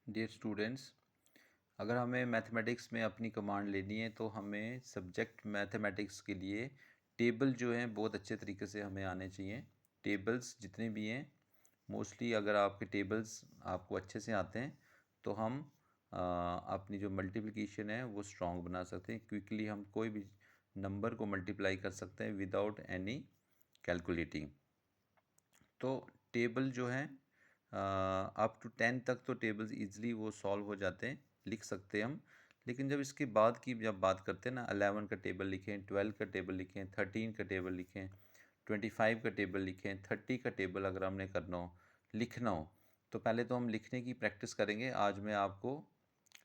Dear students, अगर हमें mathematics में अपनी कमांड लेनी है तो हमें सब्जेक्ट मैथमेटिक्स के लिए टेबल जो हैं बहुत अच्छे तरीके से हमें आने चाहिए। टेबल्स जितने भी हैं मोस्टली अगर आपके टेबल्स आपको अच्छे से आते हैं तो हम अपनी जो मल्टीप्लिकेशन है वो स्ट्रॉन्ग बना सकते हैं। क्विकली हम कोई भी नंबर को मल्टीप्लाई कर सकते हैं विदाउट एनी कैलकुलेटिंग। तो टेबल जो है अप टू 10 तक तो टेबल्स इजीली वो सॉल्व हो जाते हैं, लिख सकते हैं हम। लेकिन जब इसके बाद की जब बात करते हैं ना, 11 का टेबल लिखें, 12 का टेबल लिखें, 13 का टेबल लिखें, 25 का टेबल लिखें, 30 का टेबल अगर हमने करना हो, लिखना हो, तो पहले तो हम लिखने की प्रैक्टिस करेंगे। आज मैं आपको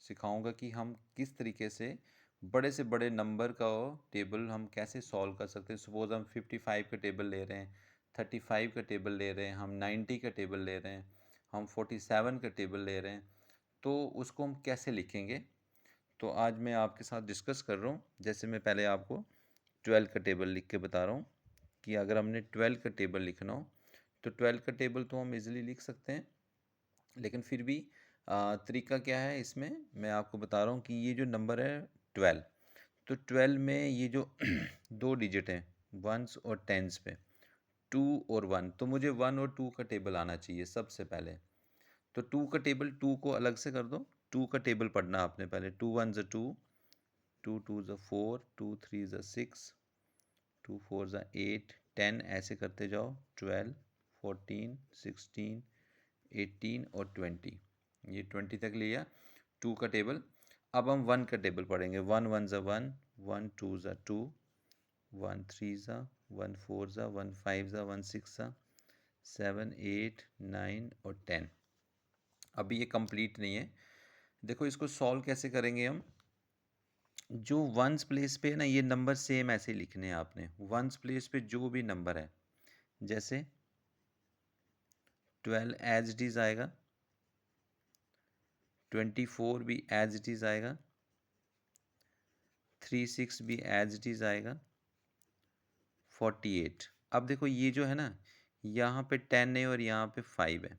सिखाऊंगा कि हम किस तरीके से बड़े से बड़े नंबर का टेबल हम कैसे सॉल्व कर सकते हैं। सपोज़ हम 55 का टेबल ले रहे हैं, 35 का टेबल ले रहे हैं, हम 90 का टेबल ले रहे हैं, हम 47 का टेबल ले रहे हैं, तो उसको हम कैसे लिखेंगे। तो आज मैं आपके साथ डिस्कस कर रहा हूँ। जैसे मैं पहले आपको 12 का टेबल लिख के बता रहा हूँ कि अगर हमने 12 का टेबल लिखना हो तो 12 का टेबल तो हम इजीली लिख सकते हैं। लेकिन फिर भी तरीका क्या है, इसमें मैं आपको बता रहा हूँ कि ये जो नंबर है 12, तो 12 में ये जो दो डिजिट हैं वंस और टेंस पे, 2 और 1, तो मुझे 1 और 2 का टेबल आना चाहिए सबसे पहले। तो 2 का टेबल, 2 को अलग से कर दो, 2 का टेबल पढ़ना आपने पहले। 2 1 ज़ा 2, 2 2 ज़ा 4, 2 3 ज़ा 6, 2 4 ज़ा 8, 10 ऐसे करते जाओ। 12 14 16 18 और 20, ये 20 तक लिया 2 का टेबल। अब हम 1 का टेबल पढ़ेंगे। 1 1 ज़ा 1, 1 2 ज़ा 2, 1 3 ज़ा, 1 4 ज़ा, 1 5 ज़ा, 1 6 ज़ा, 7 8 9 और 10। अभी ये कंप्लीट नहीं है। देखो इसको सॉल्व कैसे करेंगे हम। जो वंस प्लेस पे है ना, ये नंबर सेम ऐसे ही लिखने हैं आपने। वंस प्लेस पे जो भी नंबर है, जैसे 12 एज इट इज़ आएगा, 24 भी एज इट इज़ आएगा, 36 भी एज इट इज़ आएगा, 48। अब देखो ये जो है ना, यहाँ पे 10 है और यहाँ पे 5 है।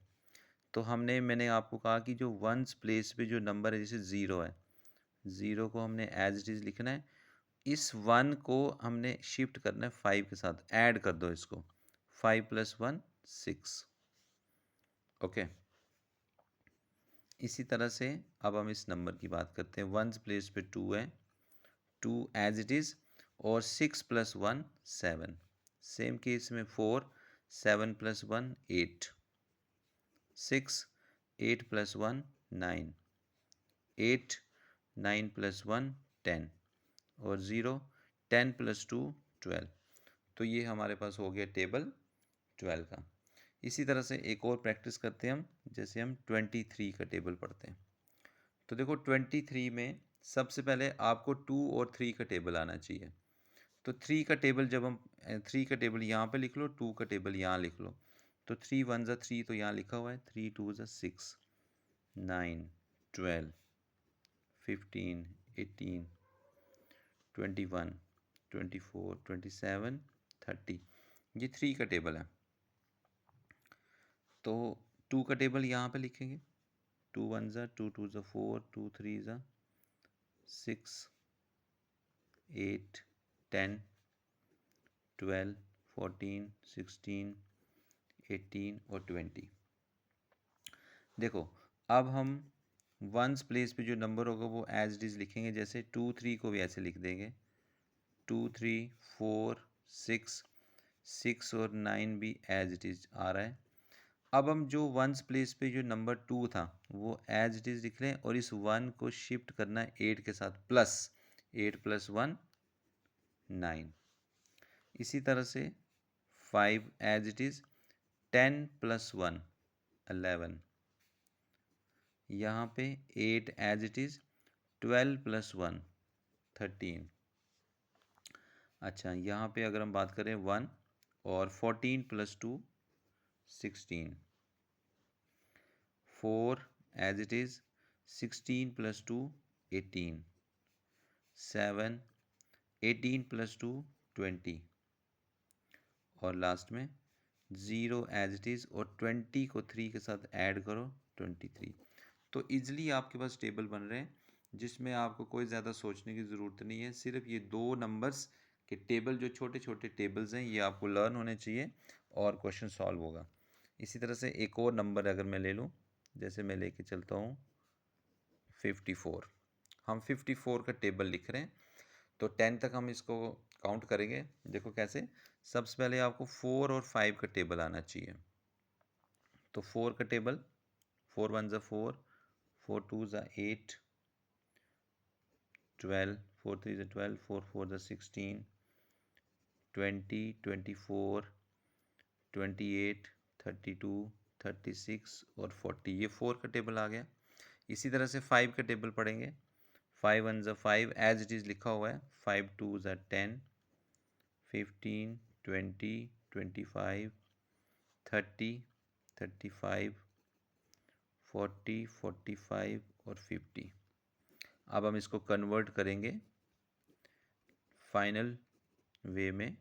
तो मैंने आपको कहा कि जो वंस प्लेस पे जो नंबर है, जैसे 0 है, 0 को हमने एज इट इज़ लिखना है। इस 1 को हमने शिफ्ट करना है 5 के साथ, ऐड कर दो इसको। 5 + 1 6। ओके, इसी तरह से अब हम इस नंबर की बात करते हैं। वंस प्लेस पे 2 है, 2 एज इट इज़, और 6 + 1 7। सेम केस में 4, 7 + 1 8, 6 8 + 1 9, 8 9 + 1 10, और 0 10 + 2 12। तो ये हमारे पास हो गया टेबल 12 का। इसी तरह से एक और प्रैक्टिस करते हैं हम। जैसे हम 23 का टेबल पढ़ते हैं, तो देखो 23 में सबसे पहले आपको 2 और 3 का टेबल आना चाहिए। तो 3 का टेबल, जब हम 3 का टेबल यहाँ पे लिख लो, 2 का टेबल यहाँ लिख लो। तो 3 1 ज़ा 3 तो यहाँ लिखा हुआ है, 3 2 ज़ा 6 9 12 15 18 21 24 27 30, ये 3 का टेबल है। तो 2 का टेबल यहाँ पे लिखेंगे। 2 1 ज़ा 2, 2 ज़ा 4, 2 3 ज़ा 6 8 10 12 14 16 18 और 20। देखो अब हम वंस प्लेस पे जो नंबर होगा वो एज इट इज़ लिखेंगे। जैसे 2 3 को भी ऐसे लिख देंगे, 2 3 4 6, 6 और 9 भी एज इट इज़ आ रहा है। अब हम जो वंस प्लेस पे जो नंबर 2 था वो एज इट इज़ लिख रहे हैं, और इस 1 को शिफ्ट करना है 8 के साथ, प्लस 8 + 1 9। इसी तरह से 5 एज इट इज़, 10 + 1 11, यहाँ पे 8 एज इट इज़, 12 + 1 13। अच्छा, यहाँ पे अगर हम बात करें 1, और 14 + 2 16, 4 एज इट इज़, 16 + 2 18, 7 18 + 2 20, और लास्ट में 0 एज इट इज़, और 20 को 3 के साथ ऐड करो 23। तो ईज़िली आपके पास टेबल बन रहे हैं जिसमें आपको कोई ज़्यादा सोचने की ज़रूरत नहीं है। सिर्फ ये 2 नंबर्स के टेबल, जो छोटे-छोटे टेबल्स हैं, ये आपको लर्न होने चाहिए और क्वेश्चन सॉल्व होगा। इसी तरह से एक और नंबर अगर मैं ले लूँ, जैसे मैं लेके चलता हूँ 54। हम 54 का टेबल लिख रहे हैं, तो 10 तक हम इसको काउंट करेंगे। देखो कैसे, सबसे पहले आपको 4 और 5 का टेबल आना चाहिए। तो 4 का टेबल, 4 वन ज़ा 4, 4 टू ज़ा 8, 12, 4 थ्री ज़ा 12, 4 फोर ज़ा 16, 20, 24, 28, 32, 36 और 40। ये 4 का टेबल आ गया। इसी तरह से 5 का टेबल पढ़ेंगे। 5 वन ज़ा 5, एज इट इज़ लिखा हुआ है। 5 टू ज़ा 10, 15, 20, 25, 30, 35, 40, 45 और 50। अब हम इसको कन्वर्ट करेंगे फाइनल वे में।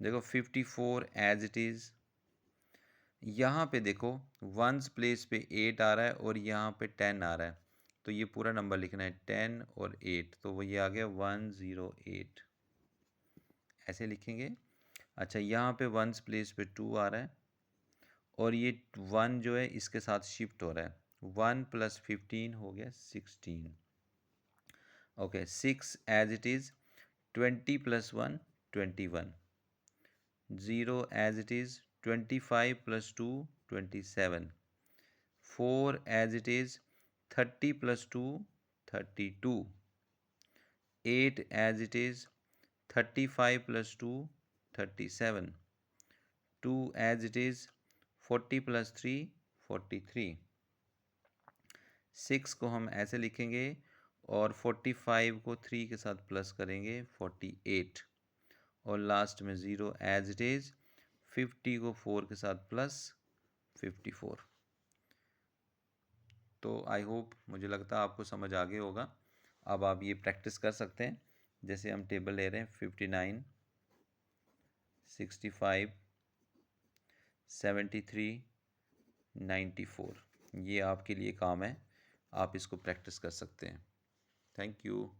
देखो 54 एज इट इज़, यहाँ पे देखो वंस प्लेस पे 8 आ रहा है और यहाँ पे 10 आ रहा है, तो ये पूरा नंबर लिखना है 10 और 8, तो वो ये आ गया 108, ऐसे लिखेंगे। अच्छा, यहाँ पे वंस प्लेस पे 2 आ रहा है और ये 1 जो है इसके साथ शिफ्ट हो रहा है। 1 + 15 हो गया 16। Okay, 6 as it is, 20 + 1 21, 0 as it is, 25 + 2 27, 4 as it is, 30 + 2 32, 8 as it is, 35 + 2 37, 2 as it is, 40 + 3 43, 6 को हम ऐसे लिखेंगे और 45 को 3 के साथ प्लस करेंगे 48, और लास्ट में 0 एज इट इज़, 50 को 4 के साथ प्लस 54। तो आई होप, मुझे लगता है आपको समझ आ गया होगा। अब आप ये प्रैक्टिस कर सकते हैं। जैसे हम टेबल ले रहे हैं 59, 65, 73, 94, ये आपके लिए काम है, आप इसको प्रैक्टिस कर सकते हैं। Thank you.